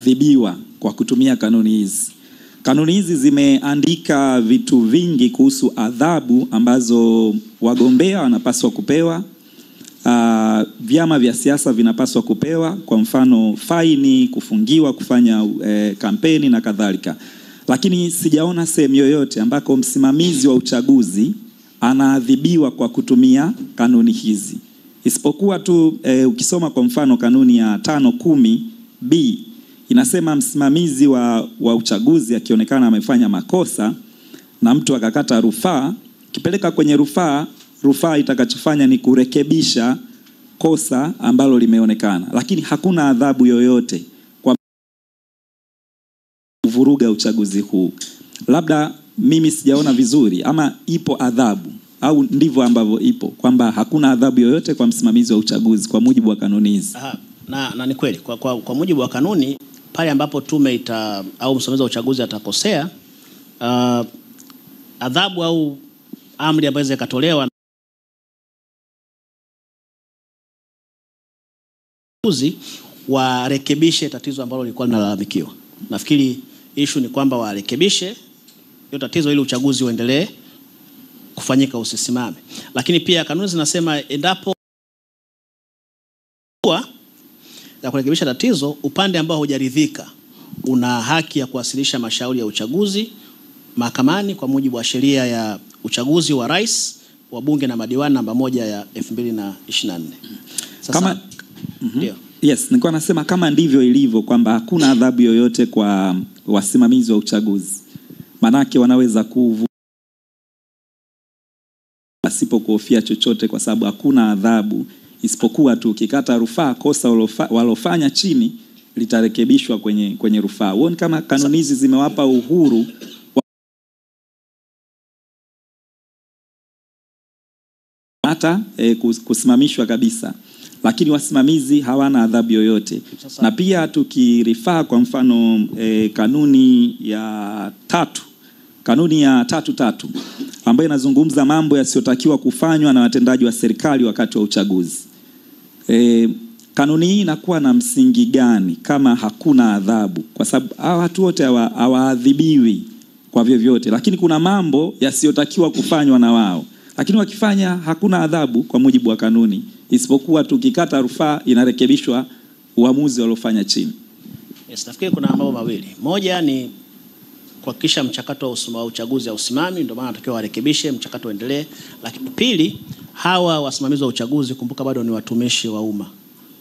adhibiwa kwa kutumia kanuni hizi. Kanuni hizi zimeandika vitu vingi kuhusu adhabu ambazo wagombea wanapaswa kupewa, vyama vya siasa vinapaswa kupewa, kwa mfano faini, kufungiwa kufanya kampeni na kadhalika. Lakini sijaona sehemu yoyote ambako msimamizi wa uchaguzi anaadhibiwa kwa kutumia kanuni hizi. Isipokuwa tu ukisoma kwa mfano kanuni ya 510B inasema msimamizi wa uchaguzi akionekana amefanya makosa na mtu akakata rufaa, kipeleka kwenye rufaa itakachofanya ni kurekebisha kosa ambalo limeonekana, lakini hakuna adhabu yoyote kwa kuvuruga uchaguzi huu. Labda mimi sijaona vizuri, ama ipo adhabu au ndivyo ambavyo ipo, kwamba hakuna adhabu yoyote kwa msimamizi wa uchaguzi kwa mujibu wa kanuni hizi. Na ni kweli kwa mujibu wa kanuni, pale ambapo tume au msimamizi wa uchaguzi atakosea, adhabu au amri ambayo inaweza ikatolewa warekebishe tatizo ambalo lilikuwa linalalamikiwa. Nafikiri issue ni kwamba warekebishe hiyo tatizo ili uchaguzi uendelee kufanyika, usisimame. Lakini pia kanuni zinasema endapo ya kurekebisha tatizo, upande ambao hujaridhika una haki ya kuwasilisha mashauri ya uchaguzi mahakamani kwa mujibu wa sheria ya uchaguzi wa rais, wa bunge na madiwani namba 1 ya 2024. Sasa kama yes, nilikuwa nasema kama ndivyo ilivyo kwamba hakuna adhabu yoyote kwa wasimamizi wa uchaguzi, manake wanaweza pasipo kuhofia chochote, kwa sababu hakuna adhabu, isipokuwa tu ukikata rufaa kosa walofanya chini litarekebishwa kwenye rufaa. Uone kama kanuni hizi zimewapa uhuru hata kusimamishwa kabisa, lakini wasimamizi hawana adhabu yoyote. Na pia tukirifaa kwa mfano kanuni ya 3 ambayo inazungumza mambo yasiyotakiwa kufanywa na watendaji wa serikali wakati wa uchaguzi. Kanuni hii inakuwa na msingi gani kama hakuna adhabu? Kwa sababu watu wote hawaadhibiwi kwa vyovyote, lakini kuna mambo yasiyotakiwa kufanywa na wao, lakini wakifanya hakuna adhabu kwa mujibu wa kanuni, isipokuwa tukikata rufaa inarekebishwa uamuzi waliofanya chini. Yes, nafikiri kuna mambo mawili. Moja ni kuhakikisha mchakato wa uchaguzi hausimami, ndio maana tunatakiwa warekebishe mchakato uendelee. Lakini pili, hawa wasimamizi wa uchaguzi, kumbuka bado ni watumishi wa umma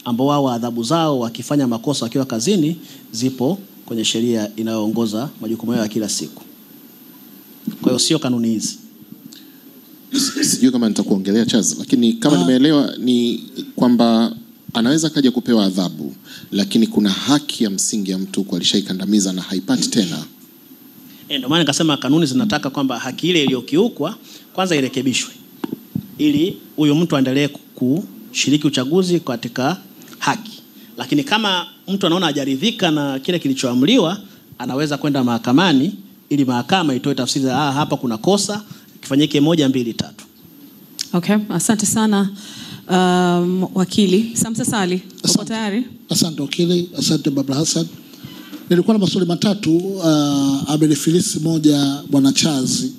ambao wao adhabu zao wakifanya makosa wakiwa kazini zipo kwenye sheria inayoongoza majukumu yao ya kila siku. Kwa hiyo sio kanuni hizi. Sijui kama nitakuongelea Charles, lakini kama nimeelewa ni kwamba anaweza kaja kupewa adhabu, lakini kuna haki ya msingi ya mtu kwa alishaikandamiza na haipati tena. Ndio maana nikasema kanuni zinataka kwamba haki ile iliyokiukwa kwanza irekebishwe ili huyo mtu aendelee kushiriki uchaguzi katika haki. Lakini kama mtu anaona hajaridhika na kile kilichoamliwa, anaweza kwenda mahakamani ili mahakama itoe tafsiri, hapa kuna kosa, kifanyike 1 2 3. Okay, asante sana wakili Samsa Sali. Uko tayari? Asante wakili, asante Baba Hassan. Nilikuwa na maswali matatu Abelifilisi moja Bwana Chazi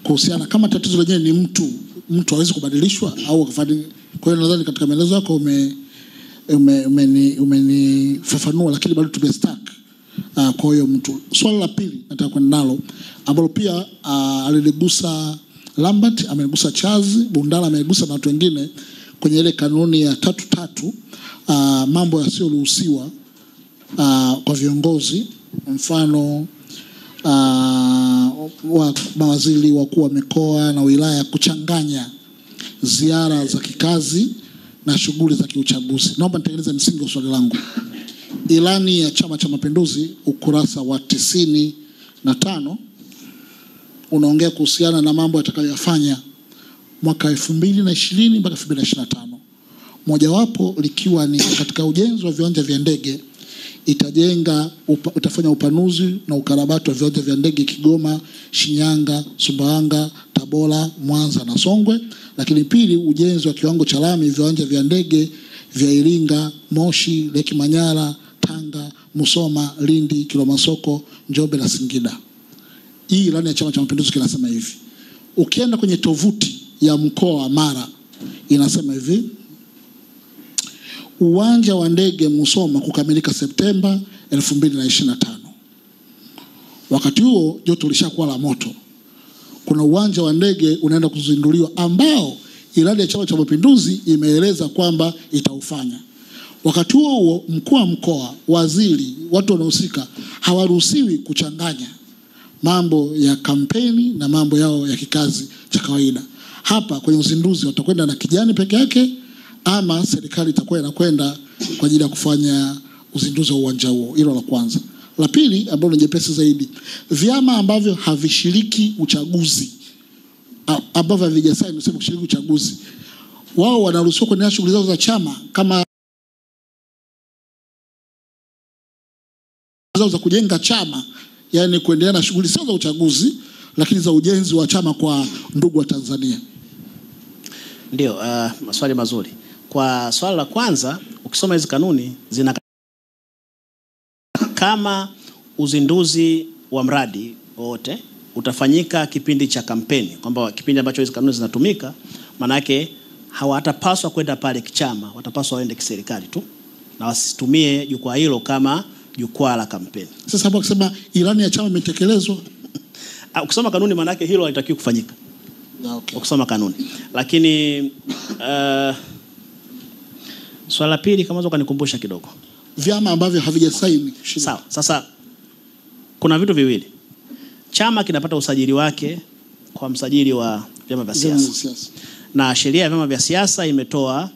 kuhusiana kama tatizo lenyewe ni mtu hawezi kubadilishwa au kufanya. Kwa hiyo nadhani katika maelezo yako umenifafanua, lakini bado tumestack kwa hiyo mtu. Swali la pili nataka kwenda nalo ambalo pia aliligusa Lambert, amegusa Chazi, Bundala amegusa na watu wengine kwenye ile kanuni ya 3 mambo yasiyoruhusiwa kwa viongozi, mfano wa mawaziri, wakuu wa mikoa na wilaya kuchanganya ziara za kikazi na shughuli za kiuchaguzi. Naomba nitengeneze msingi wa swali langu. Ilani ya Chama cha Mapinduzi ukurasa wa 95 unaongea kuhusiana na mambo yatakayofanya mwaka 2020 mpaka 2025. Mojawapo likiwa ni katika ujenzi wa viwanja vya ndege, itafanya upanuzi na ukarabati wa viwanja vya ndege Kigoma, Shinyanga, Sumbawanga, Tabora, Mwanza na Songwe. Lakini pili, ujenzi wa kiwango cha lami viwanja vya ndege vya Iringa, Moshi, Lake Manyara, Tanga, Musoma, Lindi, Kilomasoko, Njombe na Singida. Hii ilani ya Chama cha Mapinduzi kinasema hivi. Ukienda kwenye tovuti ya mkoa wa Mara inasema hivi: uwanja wa ndege Musoma kukamilika Septemba 2025. Wakati huo joto lishakuwa la moto. Kuna uwanja wa ndege unaenda kuzinduliwa ambao ilani ya Chama cha Mapinduzi imeeleza kwamba itaufanya. Wakati huo mkuu wa mkoa, waziri, watu wanaohusika hawaruhusiwi kuchanganya mambo ya kampeni na mambo yao ya kikazi cha kawaida. Hapa kwenye uzinduzi watakwenda na kijani peke yake, ama serikali itakuwa inakwenda kwa ajili ya kufanya uzinduzi wa uwanja huo. Hilo la kwanza. La pili ambalo ni jepesi zaidi, vyama ambavyo havishiriki uchaguzi, ambavyo havijasaini useme kushiriki uchaguzi, wao wanaruhusiwa kuendelea shughuli zao za chama kama zao za kujenga chama, yani kuendelea na shughuli sio za uchaguzi lakini za ujenzi wa chama kwa ndugu wa Tanzania. Ndio, maswali mazuri. Kwa swali la kwanza, ukisoma hizo kanuni zina kama uzinduzi wa mradi wote utafanyika kipindi cha kampeni, kwamba kipindi ambacho hizo kanuni zinatumika, maana yake hawatapaswa kwenda pale kichama, watapaswa waende kiserikali tu na wasitumie jukwaa hilo kama jukwaa la kampeni. Sasa hapo kusema ilani ya chama imetekelezwa, ukisoma kanuni maana yake hilo halitakiwi kufanyika. Okay. Ukisoma kanuni. Lakini swala la pili kama unaweza kunikumbusha kidogo. Vyama ambavyo havijasaini. Sawa. Sasa kuna vitu viwili. Chama kinapata usajili wake kwa msajili wa vyama vya siasa. Na sheria ya vyama vya siasa imetoa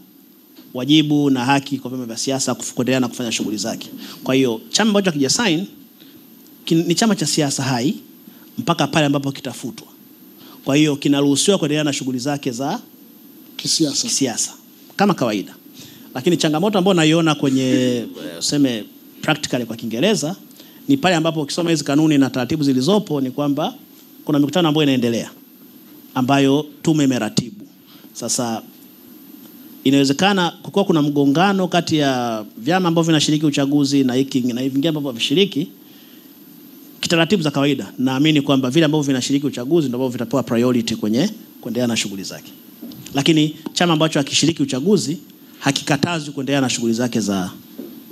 wajibu na haki kwa vyama vya siasa kuendelea na kufanya shughuli zake. Kwa hiyo chama ambacho hakijasaini ni chama cha siasa hai mpaka pale ambapo kitafutwa. Kwa hiyo kinaruhusiwa kuendelea na shughuli zake za kisiasa kama kawaida. Lakini changamoto ambayo naiona kwenye useme practically kwa Kiingereza ni pale ambapo ukisoma hizo kanuni na taratibu zilizopo ni kwamba kuna mikutano ambayo inaendelea ambayo tume imeratibu. Sasa inawezekana kukiwa kuna mgongano kati ya vyama ambavyo vinashiriki uchaguzi na vingine ambavyo havishiriki kitaratibu za kawaida. Naamini kwamba vile ambavyo vinashiriki uchaguzi ndio ambavyo vitapewa priority kwenye kuendelea na shughuli zake. Lakini chama ambacho hakishiriki uchaguzi hakikatazwi kuendelea na shughuli zake za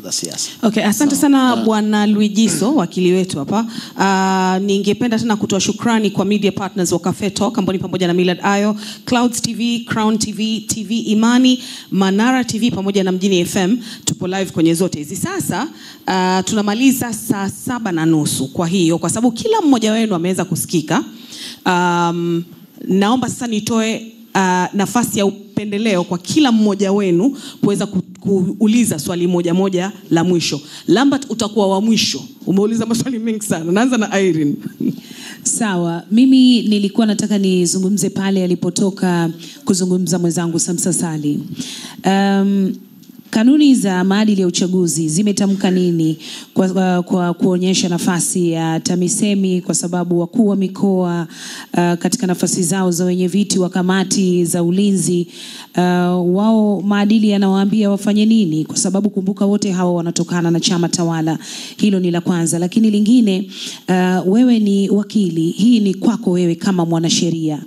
siasa. Okay, asante sana Bwana Luigiso, wakili wetu hapa. Ningependa tena kutoa shukrani kwa media partners wa Cafe Talk ambao ni pamoja na Millard Ayo, Clouds TV, Crown TV, TV Imani, Manara TV pamoja na Mjini FM. Tupo live kwenye zote hizi. Sasa tunamaliza saa 7:30. Kwa hiyo kwa sababu kila mmoja wenu ameweza kusikika, naomba sasa nitoe nafasi ya upendeleo kwa kila mmoja wenu kuweza kuuliza swali moja la mwisho. Lambert, utakuwa wa mwisho. Umeuliza maswali mengi sana. Naanza na Irene. Sawa, mimi nilikuwa nataka nizungumze pale alipotoka kuzungumza mwenzangu Samsa Sali. Kanuni za maadili ya uchaguzi zimetamka nini kwa kuonyesha nafasi ya TAMISEMI, kwa sababu wakuu wa mikoa katika nafasi zao za wenye viti wa kamati za ulinzi, wao maadili yanawaambia wafanye nini, kwa sababu kumbuka wote hao wanatokana na chama tawala. Hilo ni la kwanza. Lakini lingine, wewe ni wakili, hii ni kwako wewe kama mwanasheria.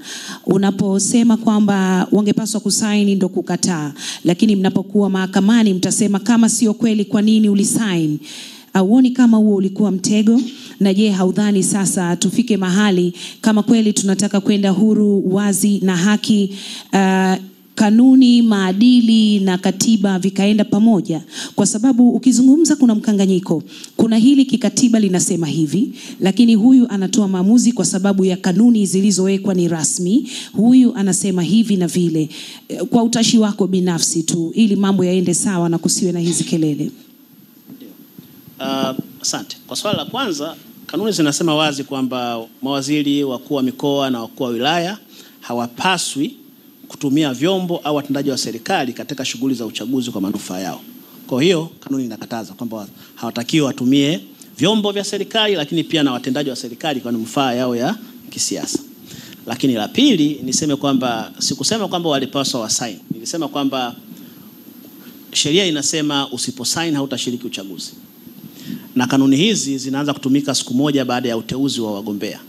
Unaposema kwamba wangepaswa kusaini ndo kukataa, lakini mnapokuwa mahakamani mtasema kama sio kweli kwa nini ulisign? Auoni kama huo ulikuwa mtego? Na je, haudhani sasa tufike mahali kama kweli tunataka kwenda huru, wazi na haki, kanuni, maadili na katiba vikaenda pamoja? Kwa sababu ukizungumza kuna mkanganyiko. Kuna hili kikatiba linasema hivi, lakini huyu anatoa maamuzi kwa sababu ya kanuni zilizowekwa ni rasmi. Huyu anasema hivi na vile. Kwa utashi wako binafsi tu, ili mambo yaende sawa na kusiwe na hizi kelele. Asante. Kwa swali la kwanza, kanuni zinasema wazi kwamba mawaziri, wakuu wa mikoa na wakuu wa wilaya hawapaswi kutumia vyombo au watendaji wa serikali katika shughuli za uchaguzi kwa manufaa yao. Kwa hiyo kanuni inakataza kwamba hawatakiwi watumie vyombo vya serikali, lakini pia na watendaji wa serikali kwa manufaa yao ya kisiasa. Lakini la pili, niseme kwamba sikusema kwamba walipaswa wasign. Nilisema kwamba sheria inasema usiposign hautashiriki uchaguzi. na kanuni hizi zinaanza kutumika siku moja baada ya uteuzi wa wagombea.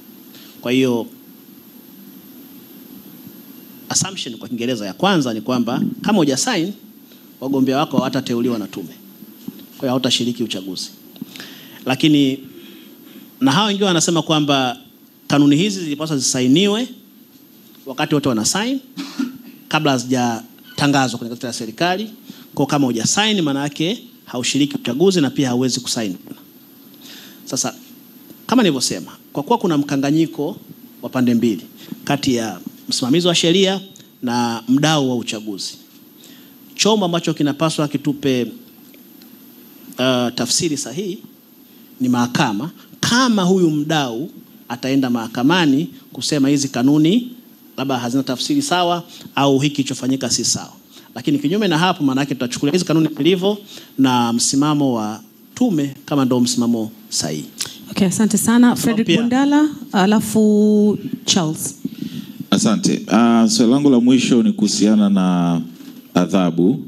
Kwa hiyo assumption kwa Kiingereza ya kwanza ni kwamba kama hujasign, wagombea wako hawatateuliwa na tume, kwa hiyo hawatashiriki uchaguzi. Lakini na hao wengine wanasema kwamba kanuni hizi zilipaswa zisainiwe wakati wote wana sign kabla hazijatangazwa kwenye gazeti la serikali. Kwa kama hujasign, maana yake haushiriki uchaguzi na pia hauwezi kusign. Sasa kama nilivyosema, kwa kuwa kuna mkanganyiko wa pande mbili kati ya msimamizi wa sheria na mdau wa uchaguzi, chombo ambacho kinapaswa kitupe tafsiri sahihi ni mahakama. Kama huyu mdau ataenda mahakamani kusema hizi kanuni labda hazina tafsiri sawa au hiki kilichofanyika si sawa, lakini kinyume na hapo, maana yake tutachukulia hizi kanuni zilivyo na msimamo wa tume kama ndio msimamo sahihi. Okay, asante sana Frederick Bundala, alafu Charles. Asante. Swali langu la mwisho ni kuhusiana na adhabu.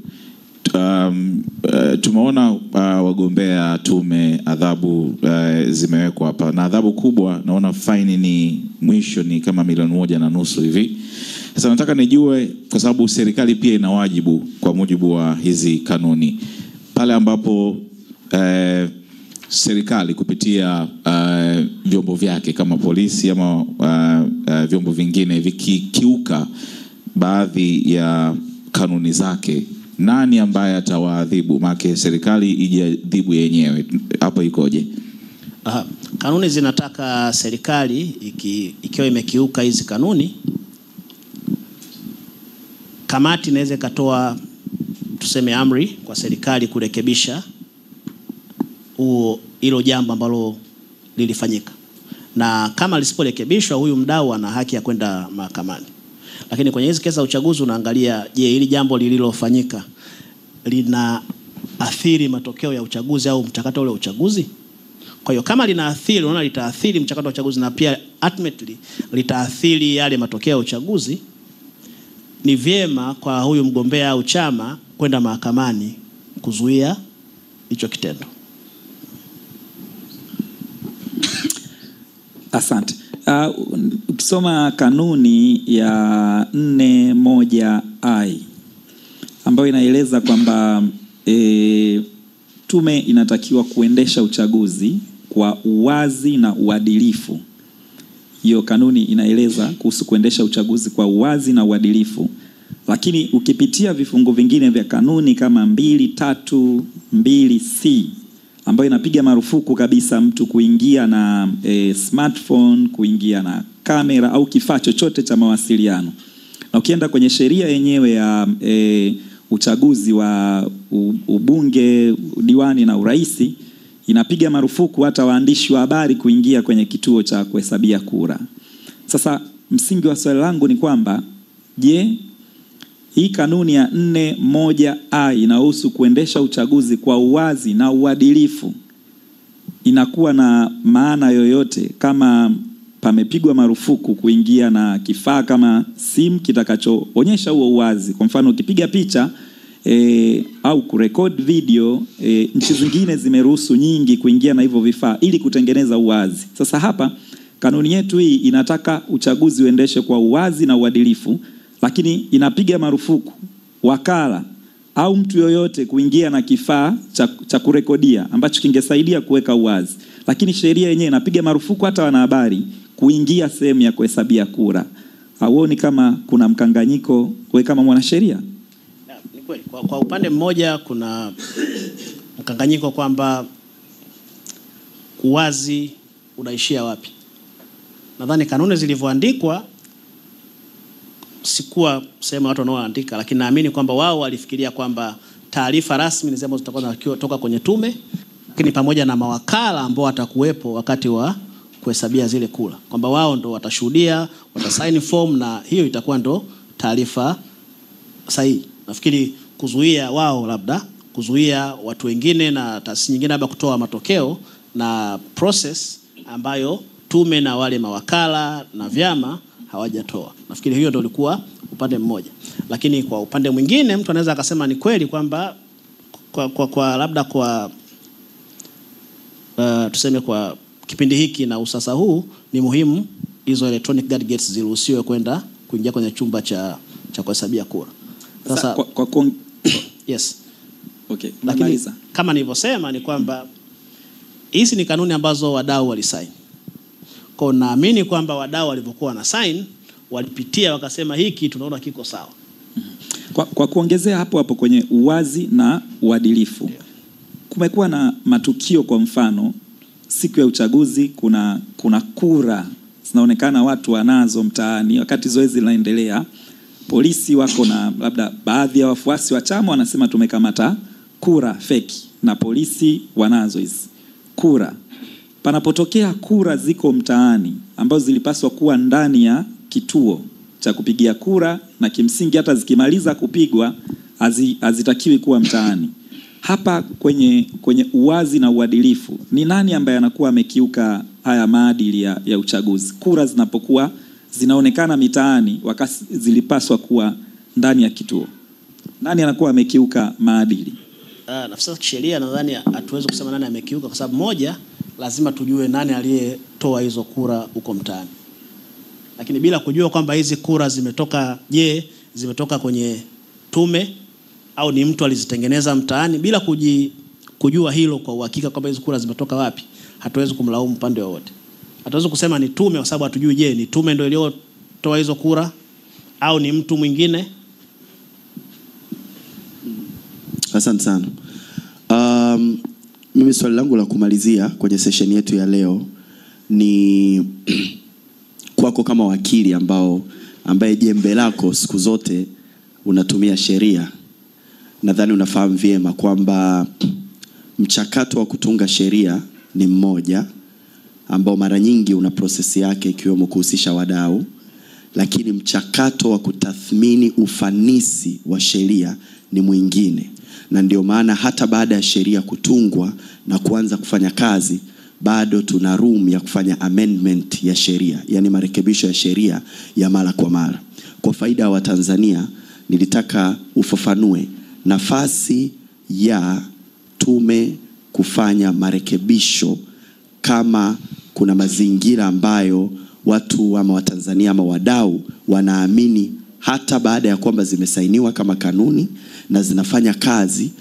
Tumeona wagombea tume adhabu zimewekwa hapa, na adhabu kubwa naona faini ni mwisho ni kama 1.5 milioni hivi. Sasa nataka nijue, kwa sababu serikali pia ina wajibu kwa mujibu wa hizi kanuni, pale ambapo serikali kupitia vyombo vyake kama polisi ama vyombo vingine vikikiuka baadhi ya kanuni zake, nani ambaye atawaadhibu? Maana serikali ijiadhibu yenyewe, hapo ikoje? Kanuni zinataka serikali ikiwa imekiuka hizi kanuni, kamati inaweza ikatoa tuseme amri kwa serikali kurekebisha hilo jambo ambalo lilifanyika, na kama lisiporekebishwa, huyu mdau ana haki ya kwenda mahakamani. Lakini kwenye hizi kesi za uchaguzi unaangalia, je, hili jambo lililofanyika lina athiri matokeo ya uchaguzi au mchakato ule wa uchaguzi? Kwa hiyo kama linaathiri, unaona litaathiri mchakato wa uchaguzi na pia ultimately litaathiri yale matokeo ya uchaguzi, ni vyema kwa huyu mgombea au chama kwenda mahakamani kuzuia hicho kitendo. Asante. Ukisoma kanuni ya 4.1i ambayo inaeleza kwamba tume inatakiwa kuendesha uchaguzi kwa uwazi na uadilifu. Hiyo kanuni inaeleza kuhusu kuendesha uchaguzi kwa uwazi na uadilifu. Lakini ukipitia vifungu vingine vya kanuni kama 2.3.2c ambayo inapiga marufuku kabisa mtu kuingia na smartphone, kuingia na kamera au kifaa chochote cha mawasiliano. Na ukienda kwenye sheria yenyewe ya uchaguzi wa ubunge, diwani na uraisi, inapiga marufuku hata waandishi wa habari kuingia kwenye kituo cha kuhesabia kura. Sasa msingi wa swali langu ni kwamba, je, hii kanuni ya 4.1a inahusu kuendesha uchaguzi kwa uwazi na uadilifu inakuwa na maana yoyote kama pamepigwa marufuku kuingia na kifaa kama simu kitakachoonyesha huo uwazi? Kwa mfano ukipiga picha au kurekodi video, nchi zingine zimeruhusu nyingi kuingia na hivyo vifaa ili kutengeneza uwazi. Sasa hapa kanuni yetu hii inataka uchaguzi uendeshe kwa uwazi na uadilifu, lakini inapiga marufuku wakala au mtu yoyote kuingia na kifaa cha kurekodia ambacho kingesaidia kuweka uwazi. Lakini sheria yenyewe inapiga marufuku hata wanahabari kuingia sehemu ya kuhesabia kura. Hauoni kama kuna mkanganyiko wewe kama mwanasheria? Ni kweli. Kwa upande mmoja kuna mkanganyiko kwamba uwazi unaishia wapi. Nadhani kanuni zilivyoandikwa, sikuwa sema watu wanaoandika, lakini naamini kwamba wao walifikiria kwamba taarifa rasmi ni zile zitakuwa kutoka kwenye tume, lakini pamoja na mawakala ambao watakuwepo wakati wa kuhesabia zile kura, kwamba wao ndo watashuhudia, watasign form, na hiyo itakuwa ndo taarifa sahihi. Nafikiri kuzuia wao, labda kuzuia watu wengine na taasisi nyingine labda kutoa matokeo na process ambayo tume na wale mawakala na vyama hawajatoa. Nafikiri hiyo ndio ilikuwa upande mmoja. Lakini kwa upande mwingine mtu anaweza akasema ni kweli kwamba kwa labda kwa tuseme kwa kipindi hiki na usasa huu ni muhimu hizo electronic gadgets ziruhusiwe kuingia kwenye chumba cha kuhesabia kura. Sasa yes. Okay, lakini kama nilivyosema ni kwamba hizi ni kanuni ambazo wadau walisign. Kwa naamini kwamba wadau walivyokuwa na sign walipitia wakasema hiki tunaona kiko sawa. Kwa kuongezea hapo kwenye uwazi na uadilifu. Yeah. Kumekuwa na matukio, kwa mfano siku ya uchaguzi kuna kura zinaonekana watu wanazo mtaani wakati zoezi linaendelea. Polisi wako na labda baadhi ya wafuasi wa chama wanasema tumekamata kura feki na polisi wanazo hizi kura. Panapotokea kura ziko mtaani ambazo zilipaswa kuwa ndani ya kituo cha kupigia kura na kimsingi hata zikimaliza kupigwa hazitakiwi kuwa mtaani. Hapa kwenye uwazi na uadilifu, ni nani ambaye anakuwa amekiuka haya maadili ya uchaguzi? Kura zinapokuwa zinaonekana mitaani wakati zilipaswa kuwa ndani ya kituo, nani anakuwa amekiuka maadili? Nafasi sheria nadhani hatuwezi kusema nani amekiuka, kwa sababu moja, lazima tujue nani aliyetoa hizo kura huko mtaani. Lakini bila kujua kwamba hizi kura zimetoka, zimetoka kwenye tume au ni mtu alizitengeneza mtaani, bila kujua hilo kwa uhakika kwamba hizo kura zimetoka wapi, hatuwezi kumlaumu pande wote. Hatuwezi kusema ni tume kwa sababu hatujui ni tume ndio iliyotoa hizo kura au ni mtu mwingine. Asante sana. Mimi swali langu la kumalizia kwenye session yetu ya leo ni kwako kama wakili ambaye jembe lako siku zote unatumia sheria. Nadhani unafahamu vyema kwamba mchakato wa kutunga sheria ni mmoja ambao mara nyingi una process yake ikiwemo kuhusisha wadau, lakini mchakato wa kutathmini ufanisi wa sheria ni mwingine. Na ndio maana hata baada ya sheria kutungwa na kuanza kufanya kazi, bado tuna room ya kufanya amendment ya sheria, yani marekebisho ya sheria ya mara kwa mara. Kwa faida ya Watanzania, nilitaka ufafanue nafasi ya tume kufanya marekebisho kama kuna mazingira ambayo watu ama Watanzania ama wadau wanaamini hata baada ya kwamba zimesainiwa kama kanuni na zinafanya kazi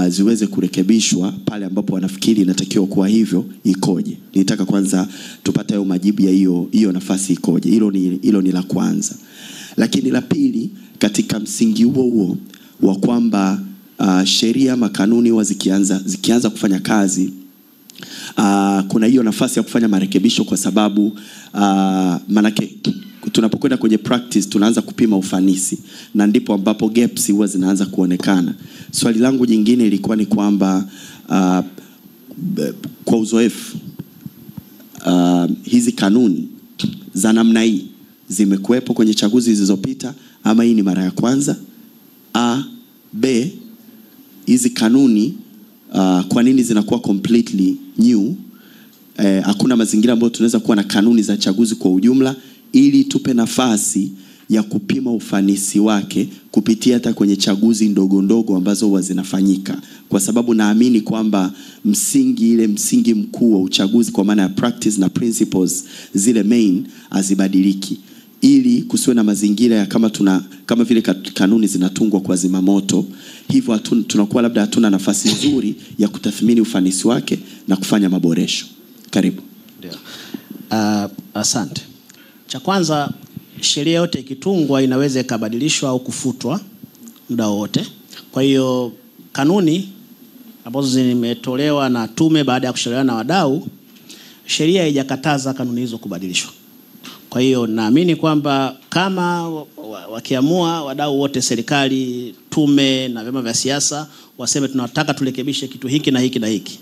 ziweze kurekebishwa pale ambapo wanafikiri inatakiwa kuwa hivyo, ikoje? Nitaka kwanza tupate hayo majibu ya hiyo nafasi ikoje. Hilo ni la kwanza. Lakini la pili, katika msingi huo wa kwamba sheria ama kanuni wa zikianza kufanya kazi, kuna hiyo nafasi ya kufanya marekebisho, kwa sababu manake tunapokwenda kwenye practice tunaanza kupima ufanisi na ndipo ambapo gaps huwa zinaanza kuonekana. Swali langu jingine ilikuwa ni kwamba kwa uzoefu hizi kanuni za namna hii zimekuwepo kwenye chaguzi zilizopita ama hii ni mara ya kwanza? B, hizi kanuni kwa nini zinakuwa completely new? Hakuna mazingira ambayo tunaweza kuwa na kanuni za chaguzi kwa ujumla ili tupe nafasi ya kupima ufanisi wake kupitia hata kwenye chaguzi ndogo ndogo ambazo huwa zinafanyika, kwa sababu naamini kwamba msingi mkuu wa uchaguzi kwa maana ya practice na principles zile main azibadiliki, ili kusiwe na mazingira ya kama vile kanuni zinatungwa kwa zimamoto, hivyo tunakuwa labda hatuna nafasi nzuri ya kutathmini ufanisi wake na kufanya maboresho. Karibu. Ndio. Asante. Cha kwanza, sheria yote ikitungwa inaweza ikabadilishwa au kufutwa muda wote. Kwa hiyo kanuni ambazo zimetolewa na tume baada ya kushauriana na wadau, sheria haijakataza kanuni hizo kubadilishwa. Kwa hiyo naamini kwamba kama wakiamua wadau wote, serikali, tume na vyama vya siasa, waseme tunataka turekebishe kitu hiki na hiki na hiki,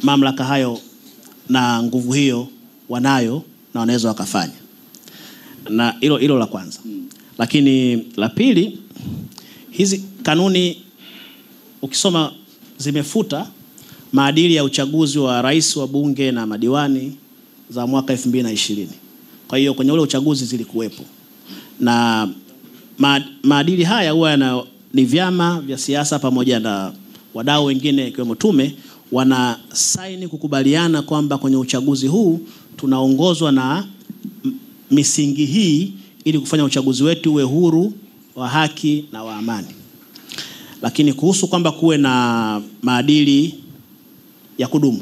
mamlaka hayo na nguvu hiyo wanayo na wanaweza wakafanya. Na hilo la kwanza. Lakini la pili, hizi kanuni ukisoma zimefuta maadili ya uchaguzi wa rais, wa bunge na madiwani za mwaka 2020. Kwa hiyo kwenye ule uchaguzi zilikuwepo. Na maadili haya huwa ni vyama vya siasa pamoja na wadau wengine ikiwemo tume wana saini kukubaliana kwamba kwenye uchaguzi huu tunaongozwa na misingi hii ili kufanya uchaguzi wetu uwe huru, wa haki na wa amani. Lakini kuhusu kwamba kuwe na maadili ya kudumu,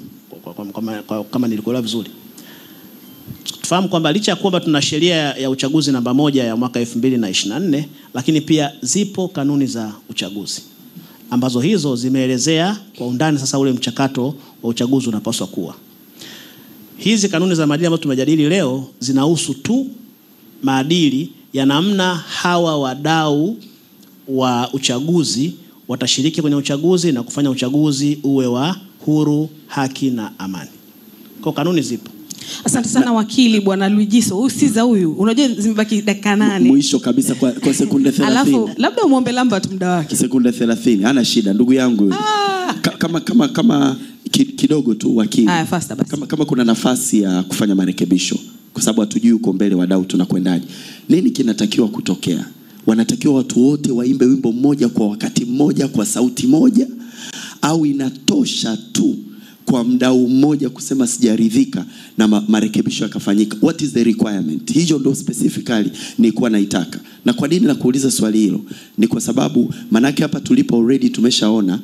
kama nilikuelewa vizuri, tufahamu kwamba licha ya kwamba tuna sheria ya uchaguzi namba 1 ya mwaka 2024, lakini pia zipo kanuni za uchaguzi ambazo hizo zimeelezea kwa undani sasa ule mchakato wa uchaguzi unapaswa kuwa. Hizi kanuni za maadili ambazo tumejadili leo zinahusu tu maadili ya namna hawa wadau wa uchaguzi watashiriki kwenye uchaguzi na kufanya uchaguzi uwe wa huru, haki na amani. Kwa kanuni zipo. Asante sana wakili Bwana Luigiso. Huyu si za huyu. Unajua zimebaki dakika 8. Mwisho kabisa kwa sekunde 30. Alafu labda umuombe Lambert muda wake. Sekunde 30. Hana shida ndugu yangu. Kama kidogo tu wakili. Kama kuna nafasi ya kufanya marekebisho, kwa sababu hatujui uko mbele wadau tunakwendaje. Nini kinatakiwa kutokea? Wanatakiwa watu wote waimbe wimbo mmoja kwa wakati mmoja kwa sauti moja, au inatosha tu kwa mdau mmoja kusema sijaridhika na marekebisho yakafanyika? What is the requirement? Hiyo ndio specifically nilikuwa naitaka. Na kwa nini nakuuliza swali hilo? Ni kwa sababu manake hapa tulipo already tumeshaona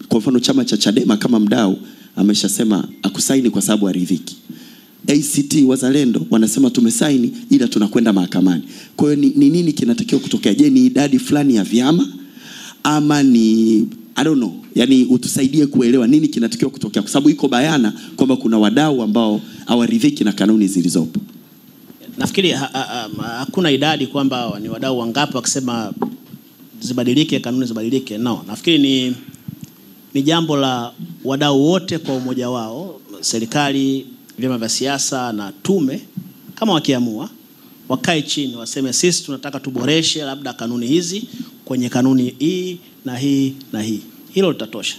kwa mfano chama cha Chadema kama mdau ameshasema akusaini kwa sababu aridhiki. ACT Wazalendo wanasema tumesaini ila tunakwenda mahakamani. Kwa hiyo ni nini kinatakiwa kutokea? Je, ni idadi fulani ya vyama ama ni I don't know. Yani utusaidie kuelewa nini kinatakiwa kutokea, kwa sababu iko bayana kwamba kuna wadau ambao hawaridhiki na kanuni zilizopo. Nafikiri hakuna idadi kwamba ni wadau wangapi wakisema zibadilike kanuni zibadilike. No, nafikiri ni jambo la wadau wote kwa umoja wao, serikali, vyama vya siasa na tume, kama wakiamua wakae chini waseme sisi tunataka tuboreshe labda kanuni hizi kwenye kanuni hii na hii na hii. Hilo litatosha.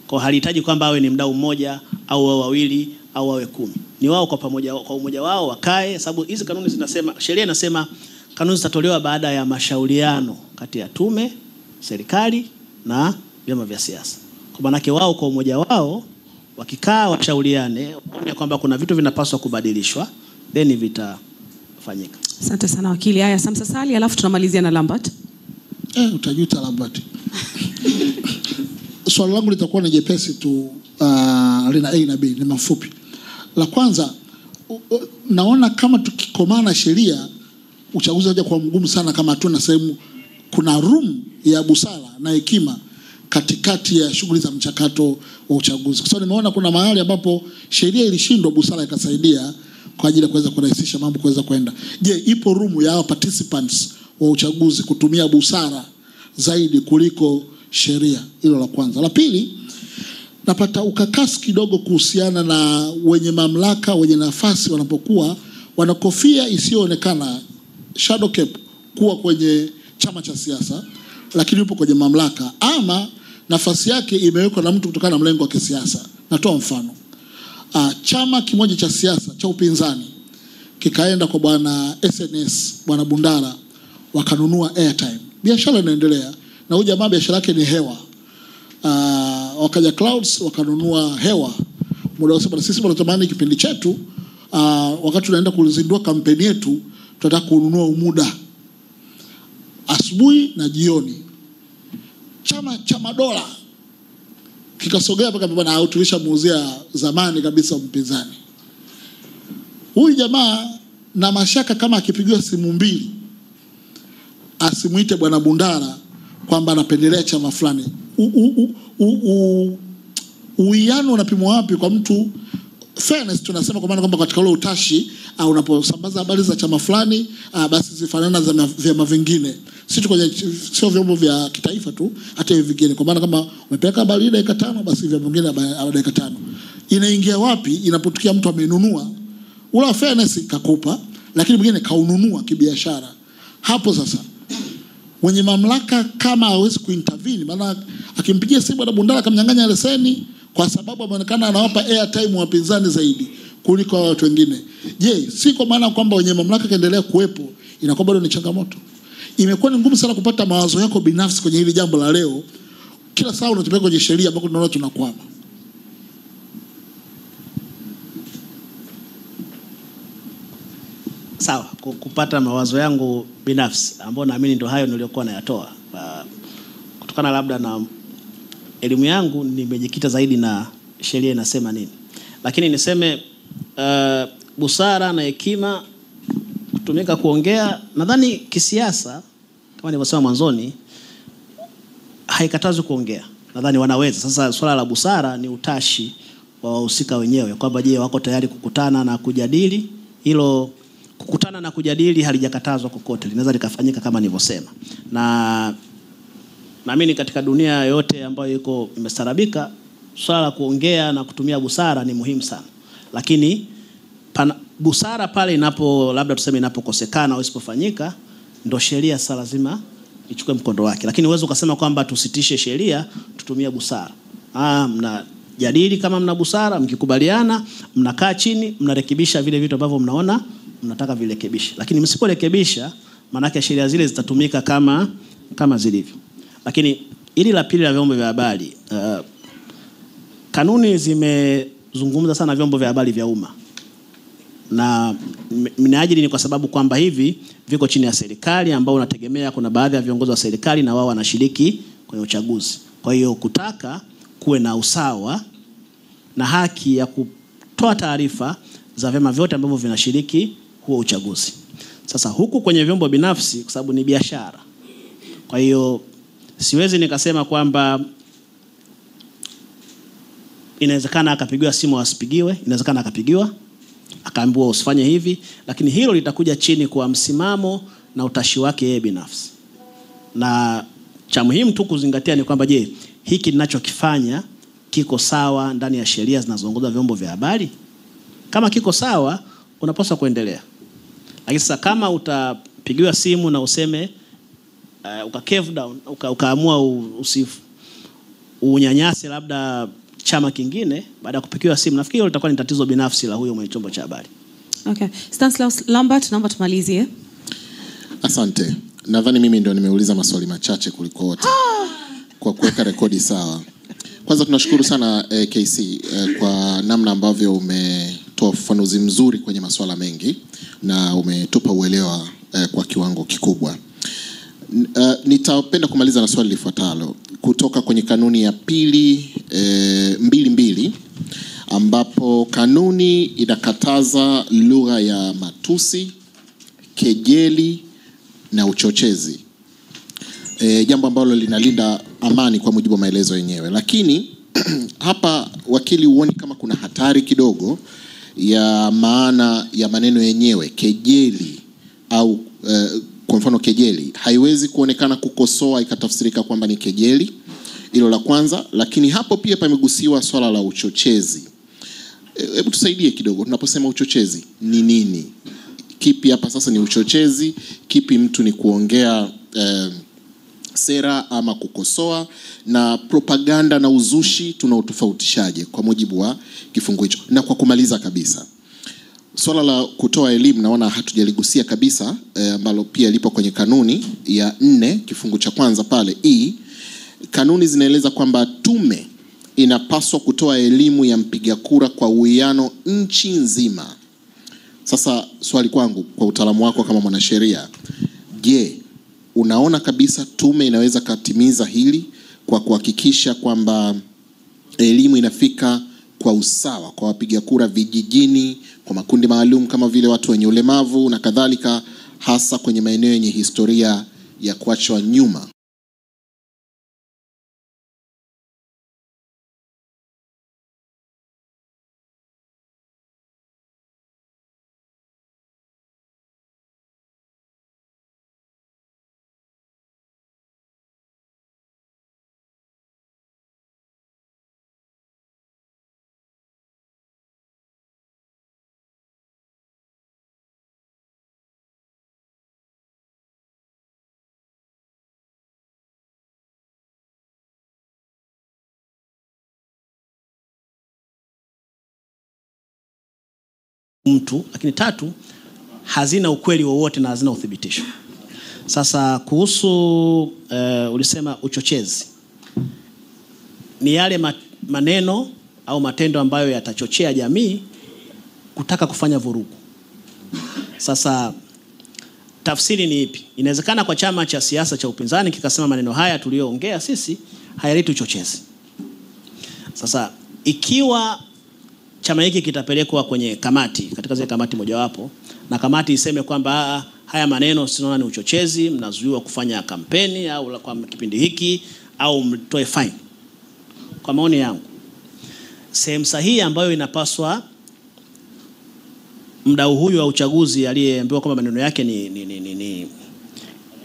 Kwa halihitaji kwamba awe ni mdau mmoja au wawili au wawe 10. Ni wao kwa pamoja, kwa umoja wao wakae, sababu hizi kanuni zinasema, sheria inasema kanuni zitatolewa baada ya mashauriano kati ya tume, serikali na vyama vya siasa. Kwa maana yake wao kwa umoja wao wakikaa washauriane waone kwamba kuna vitu vinapaswa kubadilishwa, then vitafanyika. Asante sana wakili. Haya, Samsa Sali, alafu tunamalizia na Lambert. Utajuta Lambert. Swali langu litakuwa ni jepesi tu, lina A na B, ni mafupi. La kwanza, naona kama tukikomana sheria uchaguzi unaja kwa mgumu sana kama hatuna sehemu, kuna room ya busara na hekima katikati ya shughuli za mchakato wa uchaguzi. Kwa sababu nimeona kuna mahali ambapo sheria ilishindwa, busara ikasaidia kwa ajili ya kuweza kurahisisha mambo kuweza kwenda. Je, ipo room ya participants wa uchaguzi kutumia busara zaidi kuliko sheria? Hilo la kwanza. La pili, napata ukakasi kidogo kuhusiana na wenye mamlaka, wenye nafasi wanapokuwa wanakofia isiyoonekana, shadow cap, kuwa kwenye chama cha siasa lakini yupo kwenye mamlaka, ama nafasi yake imewekwa na mtu kutokana na mlengo wa kisiasa. Natoa mfano. Chama kimoja cha siasa cha upinzani kikaenda kwa bwana SNS, bwana Bundara, wakanunua airtime. Biashara inaendelea na huyu jamaa biashara yake ni hewa. Wakaja Clouds wakanunua hewa. Muda wa sisi tunatamani kipindi chetu, wakati tunaenda kuzindua kampeni yetu, tunataka kununua muda asubuhi na jioni. Chama cha madola kikasogea mpaka bwana tulishamuuzia zamani kabisa mpinzani. Huyu jamaa na mashaka kama akipigiwa simu 2 asimuite bwana Bundara kwamba anapendelea chama fulani. Uwiano unapimwa wapi kwa mtu? Fairness tunasema kwa maana kwamba katika ule utashi unaposambaza habari za chama fulani basi zifanana za vyama vingine. Sio vyombo vya kitaifa tu, hata hivi vingine. Kwa maana kama umepeleka habari dakika 5 basi vyama vingine dakika 5. Inaingia wapi inapotukia mtu amenunua? Ula fairness kakupa, lakini mwingine kaununua kibiashara. Hapo sasa mwenye mamlaka kama hawezi kuintervene, maana akimpigia simu na Bundara akamnyang'anya leseni kwa sababu ameonekana anawapa airtime wapinzani zaidi kuliko watu wengine. Je, si kwa maana kwamba wenye mamlaka kaendelea kuwepo inakuwa bado ni changamoto? Imekuwa ni ngumu sana kupata mawazo yako binafsi kwenye hili jambo la leo. Kila saa unatupeleka kwenye sheria ambako tunaona tunakwama. Sawa, kupata mawazo yangu binafsi ambayo naamini ndio hayo niliyokuwa nayatoa. Kutokana labda na elimu yangu nimejikita zaidi na sheria inasema nini. Lakini niseme busara na hekima kutumika kuongea, nadhani kisiasa kama nilivyosema mwanzoni haikatazwi kuongea. Nadhani wanaweza. Sasa swala la busara ni utashi wa wahusika wenyewe kwamba je, wako tayari kukutana na kujadili. Hilo kukutana na kujadili halijakatazwa kokote, linaweza likafanyika kama nilivyosema. Na naamini katika dunia yote ambayo iko imestarabika, swala la kuongea na kutumia busara ni muhimu sana. Lakini busara pale labda tuseme inapokosekana au isipofanyika, ndo sheria sasa lazima ichukue mkondo wake. Lakini uwezo ukasema kwamba tusitishe sheria, tutumie busara. Mnajadili kama mna busara, mkikubaliana, mnakaa chini, mnarekebisha vile vitu ambavyo mnaona mnataka virekebishe. Lakini msiporekebisha, maana yake sheria zile zitatumika kama zilivyo. Lakini ili la pili la vyombo vya habari, kanuni zimezungumza sana vyombo vya habari vya umma. Na minajili ni kwa sababu kwamba hivi viko chini ya serikali ambao unategemea kuna baadhi ya viongozi wa serikali na wao wanashiriki kwenye uchaguzi. Kwa hiyo kutaka kuwe na usawa na haki ya kutoa taarifa za vyama vyote ambavyo vinashiriki huo uchaguzi. Sasa huku kwenye vyombo binafsi kwa sababu ni biashara. Kwa hiyo siwezi nikasema kwamba inawezekana akapigiwa simu asipigiwe, inawezekana akapigiwa akaambiwa usifanye hivi, lakini hilo litakuja chini kwa msimamo na utashi wake yeye binafsi. Na cha muhimu tu kuzingatia ni kwamba je, hiki ninachokifanya kiko sawa ndani ya sheria zinazoongoza vyombo vya habari? Kama kiko sawa, unapaswa kuendelea. Lakini sasa kama utapigiwa simu na useme cave down, ukaamua unyanyase labda chama kingine baada ya kupigiwa simu, nafikiri hilo litakuwa ni tatizo binafsi la huyo mwenye chombo cha habari. Okay. Stanislaus Lambert, naomba tumalizie. Asante. Nadhani mimi ndio nimeuliza maswali machache kuliko wote. Kwa kuweka rekodi sawa. Kwanza tunashukuru sana KC kwa namna ambavyo umetoa ufafanuzi mzuri kwenye masuala mengi na umetupa uelewa kwa kiwango kikubwa. Nitapenda kumaliza na swali lifuatalo kutoka kwenye kanuni ya pili 22 ambapo kanuni inakataza lugha ya matusi, kejeli na uchochezi. Jambo ambalo linalinda amani kwa mujibu wa maelezo yenyewe. Lakini hapa wakili huoni kama kuna hatari kidogo ya maana ya maneno yenyewe, kejeli au kwa mfano kejeli haiwezi kuonekana kukosoa ikatafsirika kwamba ni kejeli. Hilo la kwanza. Lakini hapo pia pamegusiwa swala la uchochezi. Hebu tusaidie kidogo, tunaposema uchochezi ni nini? Kipi hapa sasa ni uchochezi? Kipi mtu ni kuongea sera ama kukosoa? Na propaganda na uzushi tunautofautishaje kwa mujibu wa kifungu hicho? Na kwa kumaliza kabisa, swala la kutoa elimu naona hatujaligusia kabisa, ambalo pia lipo kwenye kanuni ya 4 kifungu cha kwanza pale kanuni zinaeleza kwamba tume inapaswa kutoa elimu ya mpiga kura kwa uwiano nchi nzima. Sasa swali kwangu kwa utaalamu wako kama mwanasheria, je, unaona kabisa tume inaweza katimiza hili kwa kuhakikisha kwamba elimu inafika kwa usawa kwa wapiga kura vijijini, kwa makundi maalum kama vile watu wenye ulemavu na kadhalika, hasa kwenye maeneo yenye historia ya kuachwa nyuma? Mtu, lakini 3 hazina ukweli wowote na hazina uthibitisho. Sasa kuhusu ulisema uchochezi, ni yale maneno au matendo ambayo yatachochea jamii kutaka kufanya vurugu. Sasa tafsiri ni ipi? Inawezekana kwa chama cha siasa cha upinzani kikasema maneno haya tuliyoongea sisi hayaleti uchochezi. Sasa ikiwa chama hiki kitapelekwa kwenye kamati, katika zile kamati mojawapo, na kamati iseme kwamba haya maneno sinaona ni uchochezi, mnazuiwa kufanya kampeni au kwa kipindi hiki au mtoe fine. Kwa maoni yangu, sehemu sahihi ambayo inapaswa mdau huyu wa uchaguzi aliyeambiwa kwamba maneno yake ni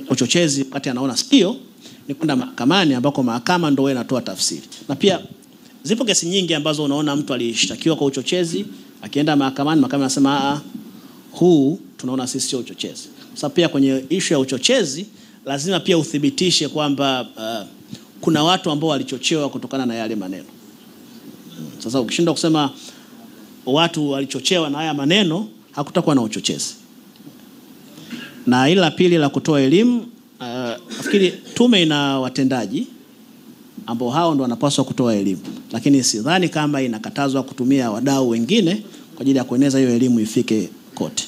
uchochezi wakati anaona sio, ni kwenda mahakamani ambako mahakama ndio inatoa tafsiri. Na pia zipo kesi nyingi ambazo unaona mtu alishtakiwa kwa uchochezi, akienda mahakamani, mahakama inasema huu tunaona sisi sio uchochezi. Sasa pia kwenye issue ya uchochezi lazima pia uthibitishe kwamba kuna watu ambao walichochewa kutokana na yale maneno. Sasa ukishindwa kusema watu walichochewa na haya maneno, hakutakuwa na uchochezi. Na ila pili la kutoa elimu, nafikiri tume ina watendaji ambao hao ndo wanapaswa kutoa elimu, lakini sidhani kama inakatazwa kutumia wadau wengine kwa ajili ya kueneza hiyo elimu ifike kote.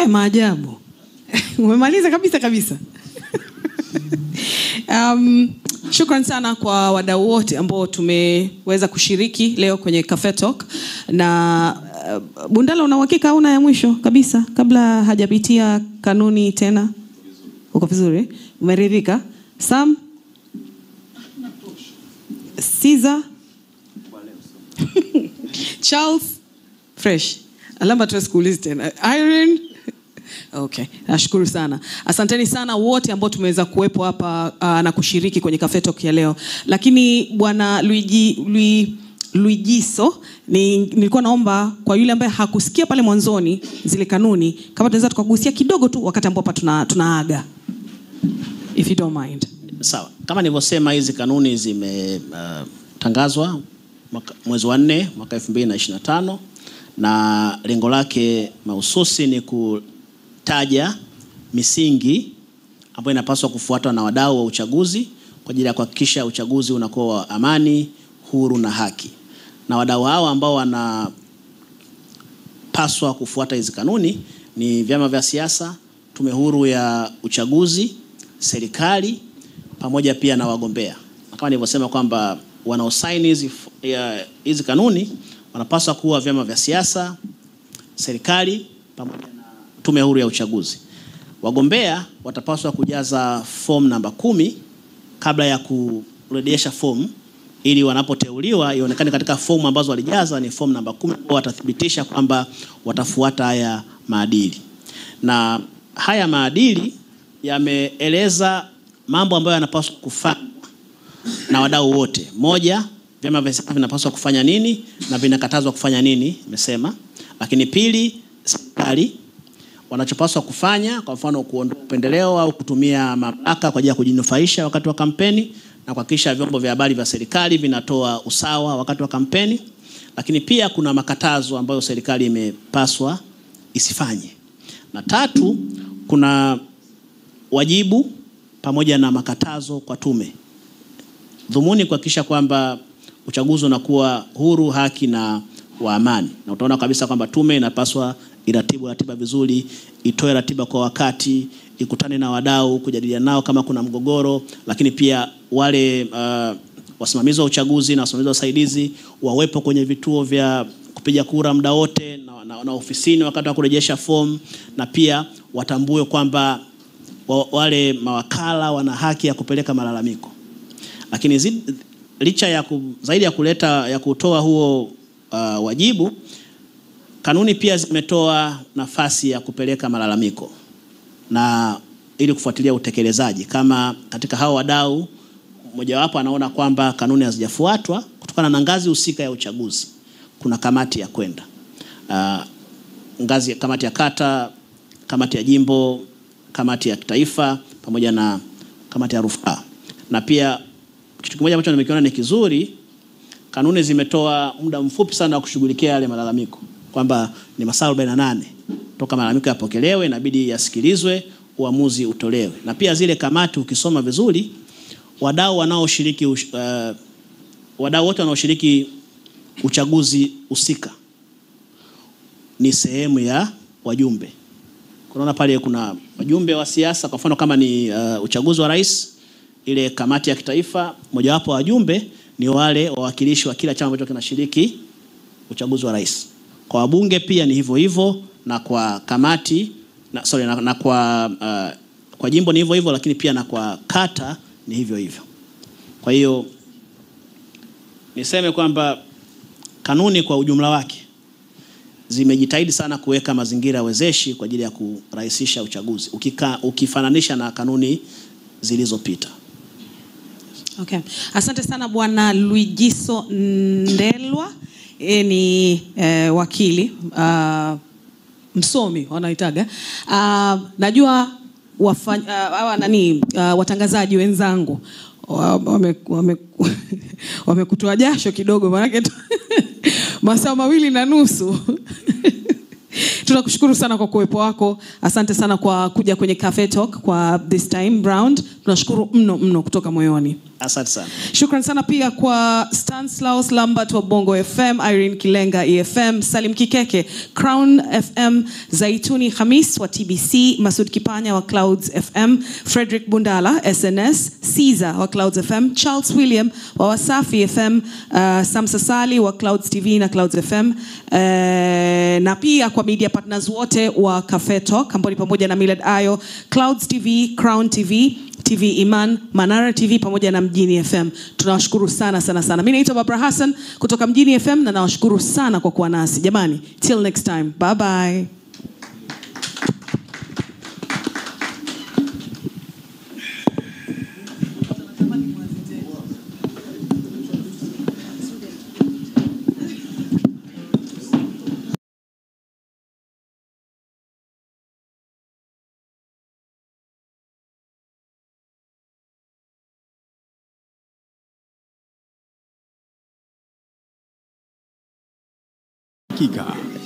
Maajabu. Umemaliza kabisa. Shukran sana kwa wadau wote ambao tumeweza kushiriki leo kwenye Cafe Talk. Na Bundala, una uhakika au una ya mwisho kabisa kabla hajapitia kanuni tena? Uko vizuri? Umeridhika? Sam? Caesar? Charles? Fresh. Alamba tu school tena. Irene? Okay, nashukuru sana. Asanteni sana wote ambao tumeweza kuwepo hapa na kushiriki kwenye Cafe Talk ya leo. Lakini bwana Luigiso, nilikuwa naomba kwa yule ambaye hakusikia pale mwanzoni zile kanuni, kama tunaweza tukagusia kidogo tu wakati ambapo tunaaga. If you don't mind. Sawa. Kama nilivyosema, hizi kanuni zimetangazwa mwezi wa 4 mwaka 2025 na lengo lake mahususi ni kutaja misingi ambayo inapaswa kufuatwa na wadau wa uchaguzi kwa ajili ya kuhakikisha uchaguzi unakuwa wa amani, huru na haki. Na wadau hao ambao wanapaswa kufuata hizi kanuni ni vyama vya siasa, tume huru ya uchaguzi, serikali pamoja pia na wagombea. Kama nilivyosema kwamba wanaosaini hizi kanuni wanapaswa kuwa vyama vya siasa, serikali pamoja na tume huru ya uchaguzi. Wagombea watapaswa kujaza form namba 10 kabla ya kurejesha form, ili wanapoteuliwa ionekane katika form ambazo walijaza ni form namba 10, watathibitisha kwamba watafuata haya maadili. Na haya maadili yameeleza mambo ambayo yanapaswa kufanywa na wadau wote. Moja, vyama vya siasa vinapaswa kufanya nini na vinakatazwa kufanya nini, nimesema. Lakini pili, serikali wanachopaswa kufanya, kwa mfano kuondoa upendeleo au kutumia mamlaka kwa ajili ya kujinufaisha wakati wa kampeni, na kuhakikisha vyombo vya habari vya serikali vinatoa usawa wakati wa kampeni. Lakini pia kuna makatazo ambayo serikali imepaswa isifanye. Na tatu, kuna wajibu pamoja na makatazo kwa tume. Dhumuni kuhakikisha kwamba uchaguzi unakuwa huru, haki na wa amani. Na utaona kabisa kwamba tume inapaswa iratibu ratiba vizuri, itoe ratiba kwa wakati, ikutane na wadau kujadiliana nao kama kuna mgogoro, lakini pia wale wasimamizi wa uchaguzi na wasimamizi wasaidizi wawepo kwenye vituo vya kupiga kura muda wote na ofisini wakati wa kurejesha form, na pia watambue kwamba wale mawakala wana haki ya kupeleka malalamiko. Lakini licha ya zaidi ya kutoa huo wajibu, kanuni pia zimetoa nafasi ya kupeleka malalamiko na ili kufuatilia utekelezaji. Kama katika hao wadau mmojawapo anaona kwamba kanuni hazijafuatwa kutokana na ngazi husika ya uchaguzi, kuna kamati ya kwenda ngazi ya kamati ya kata, kamati ya jimbo, kamati ya kitaifa pamoja na kamati ya rufaa. Na pia kitu kimoja ambacho nimekiona ni kizuri, kanuni zimetoa muda mfupi sana wa kushughulikia yale malalamiko, kwamba ni masaa 48 toka malalamiko yapokelewe, inabidi yasikilizwe, uamuzi utolewe. Na pia zile kamati ukisoma vizuri, wadau wote wanaoshiriki uchaguzi husika ni sehemu ya wajumbe. Kunaona pale kuna wajumbe wa siasa, kwa mfano kama ni uchaguzi wa rais, ile kamati ya kitaifa, mojawapo wa wajumbe ni wale wawakilishi wa kila chama ambacho kinashiriki uchaguzi wa rais. Kwa wabunge pia ni hivyo hivyo, na kwa kamati na kwa jimbo ni hivyo hivyo, lakini pia na kwa kata ni hivyo hivyo. Kwa hiyo niseme kwamba kanuni kwa ujumla wake zimejitahidi sana kuweka mazingira wezeshi kwa ajili ya kurahisisha uchaguzi ukifananisha na kanuni zilizopita. Okay. Asante sana Bwana Luigiso Ndelwa. Ni wakili msomi wanaitaga. Najua watangazaji wenzangu wamekutoa jasho kidogo, maana masaa 2.5. Tunakushukuru sana kwa kuwepo wako. Asante sana kwa kuja kwenye Cafe Talk kwa this time round. Tunashukuru mno kutoka moyoni. Asante sana. Shukrani sana pia kwa Stanislaus Lambert wa Bongo FM, Irene Kilenga EFM, Salim Kikeke Crown FM, Zaituni Khamis wa TBC, Masud Kipanya wa Clouds FM, Frederick Bundala SNS, Caesar wa Clouds FM, Charles William wa Wasafi FM, Samsa Sali wa Clouds TV na Clouds FM, na pia kwa media partners wote wa Cafe Talk ambao ni pamoja na Millard Ayo, Clouds TV, Crown TV, TV Iman, Manara TV pamoja na Mjini FM. Tunawashukuru sana. Mimi naitwa Barbara Hassan kutoka Mjini FM na nawashukuru sana kwa kuwa nasi. Jamani, till next time. Bye bye.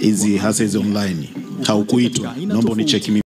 Hizi hasa hizi online haukuitwa, naomba unicheki mimi.